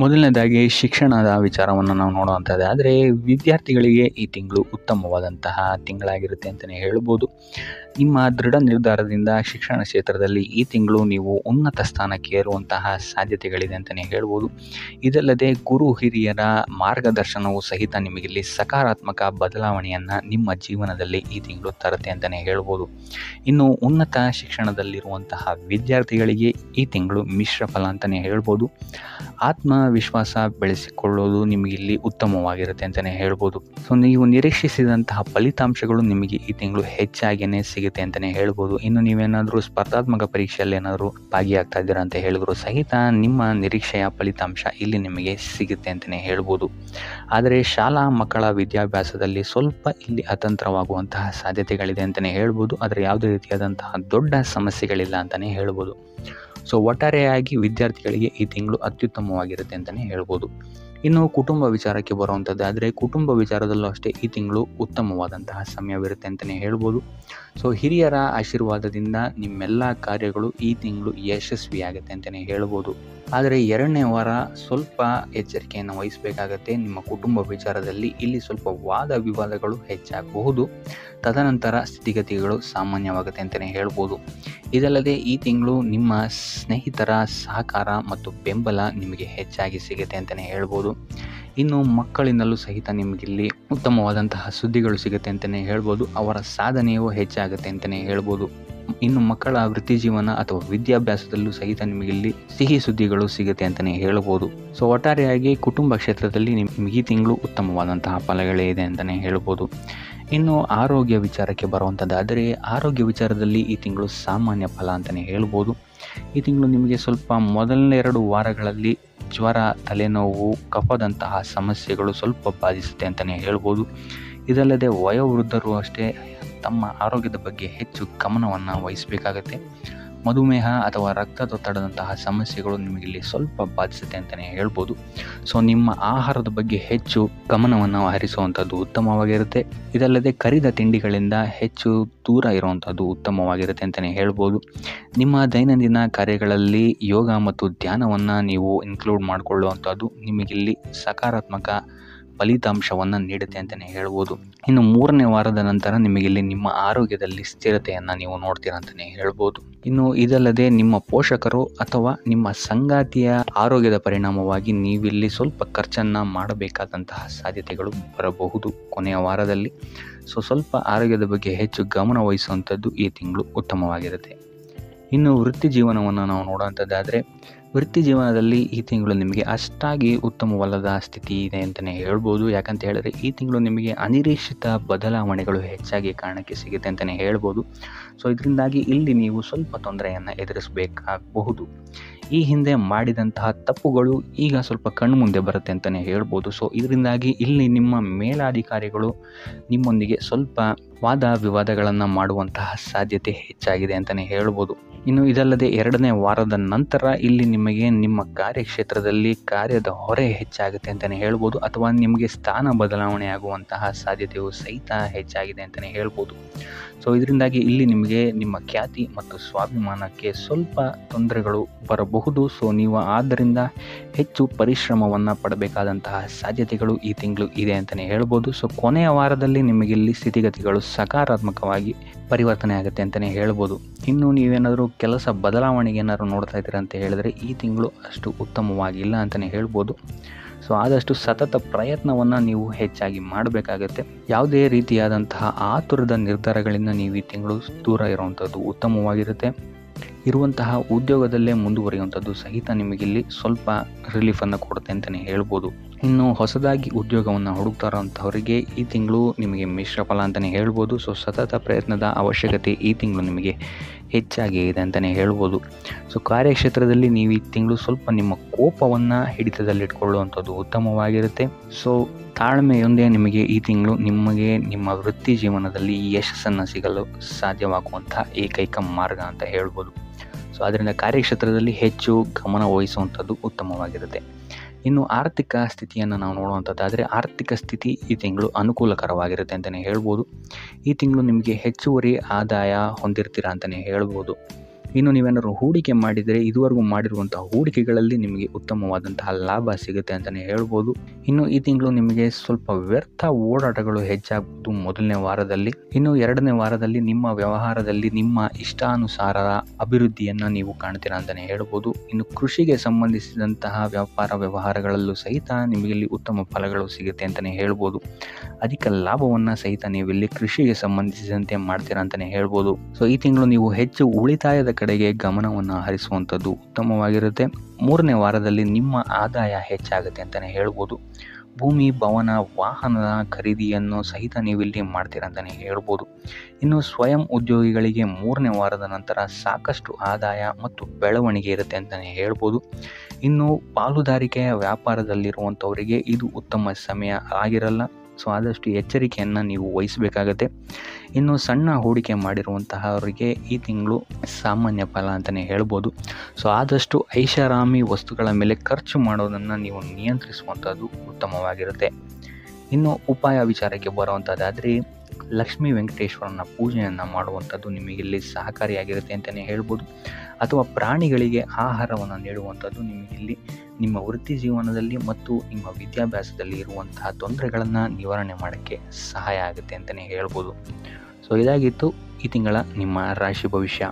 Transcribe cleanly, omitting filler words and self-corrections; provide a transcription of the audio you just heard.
ಮೊದಲನೇದಾಗಿ ಶಿಕ್ಷಣದ ವಿಚಾರವನ್ನು ನಾವು ನೋಡುವಂಥದ್ದಾದರೆ ವಿದ್ಯಾರ್ಥಿಗಳಿಗೆ ಈ ತಿಂಗಳು ಉತ್ತಮವಾದಂತಹ ತಿಂಗಳಾಗಿರುತ್ತೆ ಅಂತಲೇ ಹೇಳ್ಬೋದು. ನಿಮ್ಮ ದೃಢ ನಿರ್ಧಾರದಿಂದ ಶಿಕ್ಷಣ ಕ್ಷೇತ್ರದಲ್ಲಿ ಈ ತಿಂಗಳು ನೀವು ಉನ್ನತ ಸ್ಥಾನಕ್ಕೆ ಏರುವಂತಹ ಸಾಧ್ಯತೆಗಳಿದೆ ಅಂತಲೇ ಹೇಳ್ಬೋದು. ಇದಲ್ಲದೆ ಗುರು ಹಿರಿಯರ ಮಾರ್ಗದರ್ಶನವು ಸಹಿತ ನಿಮಗಿಲ್ಲಿ ಸಕಾರಾತ್ಮಕ ಬದಲಾವಣೆಯನ್ನು ನಿಮ್ಮ ಜೀವನದಲ್ಲಿ ಈ ತಿಂಗಳು ತರುತ್ತೆ ಅಂತಲೇ ಹೇಳ್ಬೋದು. ಇನ್ನು ಉನ್ನತ ಶಿಕ್ಷಣದಲ್ಲಿರುವಂತಹ ವಿದ್ಯಾರ್ಥಿಗಳಿಗೆ ಈ ತಿಂಗಳು ಮಿಶ್ರ ಫಲ ಅಂತಲೇ ಹೇಳ್ಬೋದು. ಆತ್ಮವಿಶ್ವಾಸ ಬೆಳೆಸಿಕೊಳ್ಳೋದು ನಿಮಗಿಲ್ಲಿ ಉತ್ತಮವಾಗಿರುತ್ತೆ ಅಂತಲೇ ಹೇಳ್ಬೋದು. ಸೊ ನೀವು ನಿರೀಕ್ಷಿಸಿದಂತಹ ಫಲಿತಾಂಶಗಳು ನಿಮಗೆ ಈ ತಿಂಗಳು ಹೆಚ್ಚಾಗಿಯೇ ಸಿಗುತ್ತೆ ಅಂತಲೇ ಹೇಳ್ಬೋದು. ಇನ್ನು ನೀವೇನಾದರೂ ಸ್ಪರ್ಧಾತ್ಮಕ ಪರೀಕ್ಷೆಯಲ್ಲಿ ಏನಾದರೂ ಭಾಗಿಯಾಗ್ತಾ ಇದ್ದೀರಾ ಅಂತ ಹೇಳಿದ್ರು ಸಹಿತ ನಿಮ್ಮ ನಿರೀಕ್ಷೆಯ ಫಲಿತಾಂಶ ಇಲ್ಲಿ ನಿಮಗೆ ಸಿಗುತ್ತೆ ಅಂತಲೇ ಹೇಳ್ಬೋದು. ಆದರೆ ಶಾಲಾ ಮಕ್ಕಳ ವಿದ್ಯಾಭ್ಯಾಸದಲ್ಲಿ ಸ್ವಲ್ಪ ಇಲ್ಲಿ ಅತಂತ್ರವಾಗುವಂತಹ ಸಾಧ್ಯತೆಗಳಿದೆ ಅಂತಲೇ ಹೇಳ್ಬೋದು. ಆದರೆ ಯಾವುದೇ ರೀತಿಯಾದಂತಹ ದೊಡ್ಡ ಸಮಸ್ಯೆಗಳಿಲ್ಲ ಅಂತಲೇ ಹೇಳ್ಬೋದು. ಸೊ ಒಟ್ಟಾರೆಯಾಗಿ ವಿದ್ಯಾರ್ಥಿಗಳಿಗೆ ಈ ತಿಂಗಳು ಅತ್ಯುತ್ತಮವಾಗಿರುತ್ತೆ ಅಂತಲೇ ಹೇಳ್ಬೋದು. ಇನ್ನು ಕುಟುಂಬ ವಿಚಾರಕ್ಕೆ ಬರುವಂಥದ್ದಾದರೆ ಕುಟುಂಬ ವಿಚಾರದಲ್ಲೂ ಅಷ್ಟೇ ಈ ತಿಂಗಳು ಉತ್ತಮವಾದಂತಹ ಸಮಯವಿರುತ್ತೆ ಅಂತಲೇ ಹೇಳ್ಬೋದು. ಸೊ ಹಿರಿಯರ ಆಶೀರ್ವಾದದಿಂದ ನಿಮ್ಮೆಲ್ಲ ಕಾರ್ಯಗಳು ಈ ತಿಂಗಳು ಯಶಸ್ವಿಯಾಗುತ್ತೆ ಅಂತಲೇ ಹೇಳ್ಬೋದು. ಆದರೆ ಎರಡನೇ ವಾರ ಸ್ವಲ್ಪ ಎಚ್ಚರಿಕೆಯನ್ನು ವಹಿಸಬೇಕಾಗತ್ತೆ. ನಿಮ್ಮ ಕುಟುಂಬ ವಿಚಾರದಲ್ಲಿ ಇಲ್ಲಿ ಸ್ವಲ್ಪ ವಾದ ವಿವಾದಗಳು ಹೆಚ್ಚಾಗಬಹುದು. ತದನಂತರ ಸ್ಥಿತಿಗತಿಗಳು ಸಾಮಾನ್ಯವಾಗುತ್ತೆ ಅಂತಲೇ ಹೇಳ್ಬೋದು. ಇದಲ್ಲದೆ ಈ ತಿಂಗಳು ನಿಮ್ಮ ಸ್ನೇಹಿತರ ಸಹಕಾರ ಮತ್ತು ಬೆಂಬಲ ನಿಮಗೆ ಹೆಚ್ಚಾಗಿ ಸಿಗುತ್ತೆ ಅಂತಲೇ ಹೇಳ್ಬೋದು. ಇನ್ನು ಮಕ್ಕಳಿಂದಲೂ ಸಹಿತ ನಿಮಗಿಲ್ಲಿ ಉತ್ತಮವಾದಂತಹ ಸುದ್ದಿಗಳು ಸಿಗುತ್ತೆ ಅಂತಲೇ ಹೇಳ್ಬೋದು. ಅವರ ಸಾಧನೆಯೂ ಹೆಚ್ಚಾಗುತ್ತೆ ಅಂತಲೇ ಹೇಳ್ಬೋದು. ಇನ್ನು ಮಕ್ಕಳ ವೃತ್ತಿ ಜೀವನ ಅಥವಾ ವಿದ್ಯಾಭ್ಯಾಸದಲ್ಲೂ ಸಹಿತ ನಿಮಗಿಲ್ಲಿ ಸಿಹಿ ಸುದ್ದಿಗಳು ಸಿಗುತ್ತೆ ಅಂತಲೇ ಹೇಳ್ಬೋದು. ಸೊ ಒಟ್ಟಾರೆಯಾಗಿ ಕುಟುಂಬ ಕ್ಷೇತ್ರದಲ್ಲಿ ನಿಮಗೆ ಈ ತಿಂಗಳು ಉತ್ತಮವಾದಂತಹ ಫಲಗಳೇ ಇದೆ ಅಂತಲೇ ಹೇಳ್ಬೋದು. ಇನ್ನು ಆರೋಗ್ಯ ವಿಚಾರಕ್ಕೆ ಬರುವಂಥದ್ದಾದರೆ ಆರೋಗ್ಯ ವಿಚಾರದಲ್ಲಿ ಈ ತಿಂಗಳು ಸಾಮಾನ್ಯ ಫಲ ಅಂತಲೇ ಹೇಳ್ಬೋದು. ಈ ತಿಂಗಳು ನಿಮಗೆ ಸ್ವಲ್ಪ ಮೊದಲನೇ 2 ವಾರಗಳಲ್ಲಿ ಜ್ವರ, ತಲೆನೋವು, ಕಫದಂತಹ ಸಮಸ್ಯೆಗಳು ಸ್ವಲ್ಪ ಬಾಧಿಸುತ್ತೆ ಅಂತಲೇ ಹೇಳ್ಬೋದು. ಇದಲ್ಲದೆ ವಯೋವೃದ್ಧರು ಅಷ್ಟೇ ತಮ್ಮ ಆರೋಗ್ಯದ ಬಗ್ಗೆ ಹೆಚ್ಚು ಗಮನವನ್ನು ವಹಿಸಬೇಕಾಗತ್ತೆ. ಮಧುಮೇಹ ಅಥವಾ ರಕ್ತದೊತ್ತಡದಂತಹ ಸಮಸ್ಯೆಗಳು ನಿಮಗಿಲ್ಲಿ ಸ್ವಲ್ಪ ಬಾಧಿಸುತ್ತೆ ಅಂತಲೇ ಹೇಳ್ಬೋದು. ಸೊ ನಿಮ್ಮ ಆಹಾರದ ಬಗ್ಗೆ ಹೆಚ್ಚು ಗಮನವನ್ನು ಹರಿಸುವಂಥದ್ದು ಉತ್ತಮವಾಗಿರುತ್ತೆ. ಇದಲ್ಲದೆ ಕರಿದ ತಿಂಡಿಗಳಿಂದ ಹೆಚ್ಚು ದೂರ ಇರುವಂಥದ್ದು ಉತ್ತಮವಾಗಿರುತ್ತೆ ಅಂತಲೇ ಹೇಳ್ಬೋದು. ನಿಮ್ಮ ದೈನಂದಿನ ಕಾರ್ಯಗಳಲ್ಲಿ ಯೋಗ ಮತ್ತು ಧ್ಯಾನವನ್ನು ನೀವು ಇನ್ಕ್ಲೂಡ್ ಮಾಡಿಕೊಳ್ಳುವಂಥದ್ದು ನಿಮಗಿಲ್ಲಿ ಸಕಾರಾತ್ಮಕ ಫಲಿತಾಂಶವನ್ನು ನೀಡುತ್ತೆ ಅಂತಲೇ ಹೇಳ್ಬೋದು. ಇನ್ನು 3ನೇ ವಾರದ ನಂತರ ನಿಮಗಿಲ್ಲಿ ನಿಮ್ಮ ಆರೋಗ್ಯದಲ್ಲಿ ಸ್ಥಿರತೆಯನ್ನು ನೀವು ನೋಡ್ತೀರ ಅಂತಲೇ ಹೇಳ್ಬೋದು. ಇನ್ನು ಇದಲ್ಲದೆ ನಿಮ್ಮ ಪೋಷಕರು ಅಥವಾ ನಿಮ್ಮ ಸಂಗಾತಿಯ ಆರೋಗ್ಯದ ಪರಿಣಾಮವಾಗಿ ನೀವಿಲ್ಲಿ ಸ್ವಲ್ಪ ಖರ್ಚನ್ನು ಮಾಡಬೇಕಾದಂತಹ ಸಾಧ್ಯತೆಗಳು ಬರಬಹುದು ಕೊನೆಯ ವಾರದಲ್ಲಿ. ಸೊ ಸ್ವಲ್ಪ ಆರೋಗ್ಯದ ಬಗ್ಗೆ ಹೆಚ್ಚು ಗಮನ ವಹಿಸುವಂಥದ್ದು ಈ ತಿಂಗಳು ಉತ್ತಮವಾಗಿರುತ್ತೆ. ಇನ್ನು ವೃತ್ತಿ ಜೀವನವನ್ನು ನಾವು ನೋಡುವಂಥದ್ದಾದರೆ ವೃತ್ತಿ ಜೀವನದಲ್ಲಿ ಈ ತಿಂಗಳು ನಿಮಗೆ ಅಷ್ಟಾಗಿ ಉತ್ತಮವಲ್ಲದ ಸ್ಥಿತಿ ಇದೆ ಅಂತಲೇ ಹೇಳ್ಬೋದು. ಯಾಕಂತ ಹೇಳಿದ್ರೆ ಈ ತಿಂಗಳು ನಿಮಗೆ ಅನಿರೀಕ್ಷಿತ ಬದಲಾವಣೆಗಳು ಹೆಚ್ಚಾಗಿ ಕಾರಣಕ್ಕೆ ಸಿಗುತ್ತೆ ಅಂತಲೇ ಹೇಳ್ಬೋದು. ಸೊ ಇದರಿಂದಾಗಿ ಇಲ್ಲಿ ನೀವು ಸ್ವಲ್ಪ ತೊಂದರೆಯನ್ನು ಎದುರಿಸಬೇಕಾಗಬಹುದು. ಈ ಹಿಂದೆ ಮಾಡಿದಂತಹ ತಪ್ಪುಗಳು ಈಗ ಸ್ವಲ್ಪ ಕಣ್ಮುಂದೆ ಬರುತ್ತೆ ಅಂತಲೇ ಹೇಳ್ಬೋದು. ಸೊ ಇದರಿಂದಾಗಿ ಇಲ್ಲಿ ನಿಮ್ಮ ಮೇಲಾಧಿಕಾರಿಗಳು ನಿಮ್ಮೊಂದಿಗೆ ಸ್ವಲ್ಪ ವಾದ ವಿವಾದಗಳನ್ನು ಮಾಡುವಂತಹ ಸಾಧ್ಯತೆ ಹೆಚ್ಚಾಗಿದೆ ಅಂತಲೇ ಹೇಳ್ಬೋದು. ಇನ್ನು ಇದಲ್ಲದೆ 2ನೇ ವಾರದ ನಂತರ ಇಲ್ಲಿ ನಿಮಗೆ ನಿಮ್ಮ ಕಾರ್ಯಕ್ಷೇತ್ರದಲ್ಲಿ ಕಾರ್ಯದ ಹೊರೆ ಹೆಚ್ಚಾಗುತ್ತೆ ಅಂತಲೇ ಹೇಳ್ಬೋದು. ಅಥವಾ ನಿಮಗೆ ಸ್ಥಾನ ಬದಲಾವಣೆ ಆಗುವಂತಹ ಸಾಧ್ಯತೆಯು ಸಹಿತ ಹೆಚ್ಚಾಗಿದೆ ಅಂತಲೇ ಹೇಳ್ಬೋದು. ಸೊ ಇದರಿಂದಾಗಿ ಇಲ್ಲಿ ನಿಮಗೆ ನಿಮ್ಮ ಖ್ಯಾತಿ ಮತ್ತು ಸ್ವಾಭಿಮಾನಕ್ಕೆ ಸ್ವಲ್ಪ ತೊಂದರೆಗಳು ಬರಬಹುದು. ಸೊ ನೀವು ಆದ್ದರಿಂದ ಹೆಚ್ಚು ಪರಿಶ್ರಮವನ್ನು ಪಡಬೇಕಾದಂತಹ ಸಾಧ್ಯತೆಗಳು ಈ ತಿಂಗಳು ಇದೆ ಅಂತಲೇ ಹೇಳ್ಬೋದು. ಸೊ ಕೊನೆಯ ವಾರದಲ್ಲಿ ನಿಮಗಿಲ್ಲಿ ಸ್ಥಿತಿಗತಿಗಳು ಸಕಾರಾತ್ಮಕವಾಗಿ ಪರಿವರ್ತನೆ ಆಗುತ್ತೆ ಅಂತಲೇ ಹೇಳ್ಬೋದು. ಇನ್ನು ನೀವೇನಾದರೂ ಕೆಲಸ ಬದಲಾವಣೆಗೆ ಏನಾದರೂ ನೋಡ್ತಾ ಇದ್ದೀರಾ ಅಂತ ಹೇಳಿದ್ರೆ ಈ ತಿಂಗಳು ಅಷ್ಟು ಉತ್ತಮವಾಗಿಲ್ಲ ಅಂತಲೇ ಹೇಳ್ಬೋದು. ಸೊ ಆದಷ್ಟು ಸತತ ಪ್ರಯತ್ನವನ್ನು ನೀವು ಹೆಚ್ಚಾಗಿ ಮಾಡಬೇಕಾಗತ್ತೆ. ಯಾವುದೇ ರೀತಿಯಾದಂತಹ ಆತುರದ ನಿರ್ಧಾರಗಳಿಂದ ನೀವು ಈ ತಿಂಗಳು ದೂರ ಇರುವಂಥದ್ದು ಉತ್ತಮವಾಗಿರುತ್ತೆ. ಇರುವಂತಹ ಉದ್ಯೋಗದಲ್ಲೇ ಮುಂದುವರಿಯುವಂಥದ್ದು ಸಹಿತ ನಿಮಗಿಲ್ಲಿ ಸ್ವಲ್ಪ ರಿಲೀಫನ್ನು ಕೊಡುತ್ತೆ ಅಂತಲೇ ಹೇಳ್ಬೋದು. ಇನ್ನು ಹೊಸದಾಗಿ ಉದ್ಯೋಗವನ್ನು ಹುಡುಕ್ತಾ ಇರೋಂಥವರಿಗೆ ಈ ತಿಂಗಳು ನಿಮಗೆ ಮಿಶ್ರ ಫಲ ಅಂತಲೇ ಹೇಳ್ಬೋದು. ಸೊ ಸತತ ಪ್ರಯತ್ನದ ಅವಶ್ಯಕತೆ ಈ ತಿಂಗಳು ನಿಮಗೆ ಹೆಚ್ಚಾಗಿ ಇದೆ ಅಂತಲೇ ಹೇಳ್ಬೋದು. ಸೊ ಕಾರ್ಯಕ್ಷೇತ್ರದಲ್ಲಿ ನೀವು ಈ ತಿಂಗಳು ಸ್ವಲ್ಪ ನಿಮ್ಮ ಕೋಪವನ್ನು ಹಿಡಿತದಲ್ಲಿಟ್ಕೊಳ್ಳುವಂಥದ್ದು ಉತ್ತಮವಾಗಿರುತ್ತೆ. ಸೊ ತಾಳ್ಮೆಯೊಂದೇ ನಿಮಗೆ ಈ ತಿಂಗಳು ನಿಮಗೆ ನಿಮ್ಮ ವೃತ್ತಿ ಜೀವನದಲ್ಲಿ ಯಶಸ್ಸನ್ನು ಸಿಗಲು ಸಾಧ್ಯವಾಗುವಂಥ ಏಕೈಕ ಮಾರ್ಗ ಅಂತ ಹೇಳ್ಬೋದು. ಸೊ ಅದರಿಂದ ಕಾರ್ಯಕ್ಷೇತ್ರದಲ್ಲಿ ಹೆಚ್ಚು ಗಮನ ವಹಿಸುವಂಥದ್ದು ಉತ್ತಮವಾಗಿರುತ್ತೆ. ಇನ್ನು ಆರ್ಥಿಕ ಸ್ಥಿತಿಯನ್ನು ನಾವು ನೋಡುವಂಥದ್ದಾದರೆ ಆರ್ಥಿಕ ಸ್ಥಿತಿ ಈ ತಿಂಗಳು ಅನುಕೂಲಕರವಾಗಿರುತ್ತೆ ಅಂತಲೇ ಹೇಳ್ಬೋದು. ಈ ತಿಂಗಳು ನಿಮಗೆ ಹೆಚ್ಚುವರಿ ಆದಾಯ ಹೊಂದಿರ್ತೀರ ಅಂತಲೇ ಹೇಳ್ಬೋದು. ಇನ್ನು ನೀವೇನಾದ್ರು ಹೂಡಿಕೆ ಮಾಡಿದರೆ ಇದುವರೆಗೂ ಮಾಡಿರುವಂತಹ ಹೂಡಿಕೆಗಳಲ್ಲಿ ನಿಮಗೆ ಉತ್ತಮವಾದಂತಹ ಲಾಭ ಸಿಗುತ್ತೆ ಅಂತಲೇ ಹೇಳ್ಬೋದು. ಇನ್ನು ಈ ತಿಂಗಳು ನಿಮಗೆ ಸ್ವಲ್ಪ ವ್ಯರ್ಥ ಓಡಾಟಗಳು ಹೆಚ್ಚಾಗುವುದು ಮೊದಲನೇ ವಾರದಲ್ಲಿ. ಇನ್ನು ಎರಡನೇ ವಾರದಲ್ಲಿ ನಿಮ್ಮ ವ್ಯವಹಾರದಲ್ಲಿ ನಿಮ್ಮ ಇಷ್ಟಾನುಸಾರ ಅಭಿವೃದ್ಧಿಯನ್ನು ನೀವು ಕಾಣ್ತೀರಾ ಅಂತಲೇ ಹೇಳ್ಬೋದು. ಇನ್ನು ಕೃಷಿಗೆ ಸಂಬಂಧಿಸಿದಂತಹ ವ್ಯಾಪಾರ ವ್ಯವಹಾರಗಳಲ್ಲೂ ಸಹಿತ ನಿಮಗೆ ಇಲ್ಲಿ ಉತ್ತಮ ಫಲಗಳು ಸಿಗುತ್ತೆ ಅಂತಲೇ ಹೇಳ್ಬೋದು. ಅಧಿಕ ಲಾಭವನ್ನು ಸಹಿತ ನೀವಿಲ್ಲಿ ಕೃಷಿಗೆ ಸಂಬಂಧಿಸಿದಂತೆ ಮಾಡ್ತೀರಾ ಅಂತಲೇ ಹೇಳ್ಬೋದು. ಸೊ ಈ ತಿಂಗಳು ನೀವು ಹೆಚ್ಚು ಉಳಿತಾಯದ ಕಡೆಗೆ ಗಮನವನ್ನು ಹರಿಸುವಂಥದ್ದು ಉತ್ತಮವಾಗಿರುತ್ತೆ. ಮೂರನೇ ವಾರದಲ್ಲಿ ನಿಮ್ಮ ಆದಾಯ ಹೆಚ್ಚಾಗುತ್ತೆ ಅಂತಲೇ ಹೇಳ್ಬೋದು. ಭೂಮಿ, ಭವನ, ವಾಹನದ ಖರೀದಿಯನ್ನು ಸಹಿತ ನೀವಿಲ್ಲಿ ಮಾಡ್ತೀರಾ ಅಂತಲೇ ಹೇಳ್ಬೋದು. ಇನ್ನು ಸ್ವಯಂ ಉದ್ಯೋಗಿಗಳಿಗೆ ಮೂರನೇ ವಾರದ ನಂತರ ಸಾಕಷ್ಟು ಆದಾಯ ಮತ್ತು ಬೆಳವಣಿಗೆ ಇರುತ್ತೆ ಅಂತಲೇ ಹೇಳ್ಬೋದು. ಇನ್ನು ಪಾಲುದಾರಿಕೆಯ ವ್ಯಾಪಾರದಲ್ಲಿರುವಂಥವರಿಗೆ ಇದು ಉತ್ತಮ ಸಮಯ ಆಗಿರಲ್ಲ. ಸೊ ಆದಷ್ಟು ಎಚ್ಚರಿಕೆಯನ್ನು ನೀವು ವಹಿಸಬೇಕಾಗತ್ತೆ. ಇನ್ನು ಸಣ್ಣ ಹೂಡಿಕೆ ಮಾಡಿರುವಂತಹವರಿಗೆ ಈ ತಿಂಗಳು ಸಾಮಾನ್ಯ ಫಲ ಅಂತಲೇ ಹೇಳ್ಬೋದು. ಸೊ ಆದಷ್ಟು ಐಷಾರಾಮಿ ವಸ್ತುಗಳ ಮೇಲೆ ಖರ್ಚು ಮಾಡೋದನ್ನು ನೀವು ನಿಯಂತ್ರಿಸುವಂಥದ್ದು ಉತ್ತಮವಾಗಿರುತ್ತೆ. ಇನ್ನು ಉಪಾಯ ವಿಚಾರಕ್ಕೆ ಬರುವಂಥದ್ದಾದರೆ ಲಕ್ಷ್ಮೀ ವೆಂಕಟೇಶ್ವರನ ಪೂಜೆಯನ್ನು ಮಾಡುವಂಥದ್ದು ನಿಮಗಿಲ್ಲಿ ಸಹಕಾರಿಯಾಗಿರುತ್ತೆ ಅಂತಲೇ ಹೇಳ್ಬೋದು. ಅಥವಾ ಪ್ರಾಣಿಗಳಿಗೆ ಆಹಾರವನ್ನು ನೀಡುವಂಥದ್ದು ನಿಮಗಿಲ್ಲಿ ನಿಮ್ಮ ವೃತ್ತಿ ಜೀವನದಲ್ಲಿ ಮತ್ತು ನಿಮ್ಮ ವಿದ್ಯಾಭ್ಯಾಸದಲ್ಲಿ ಇರುವಂತಹ ತೊಂದರೆಗಳನ್ನು ನಿವಾರಣೆ ಮಾಡೋಕ್ಕೆ ಸಹಾಯ ಆಗುತ್ತೆ ಅಂತಲೇ ಹೇಳ್ಬೋದು. ಸೊ ಇದಾಗಿತ್ತು ಈ ತಿಂಗಳ ನಿಮ್ಮ ರಾಶಿ ಭವಿಷ್ಯ.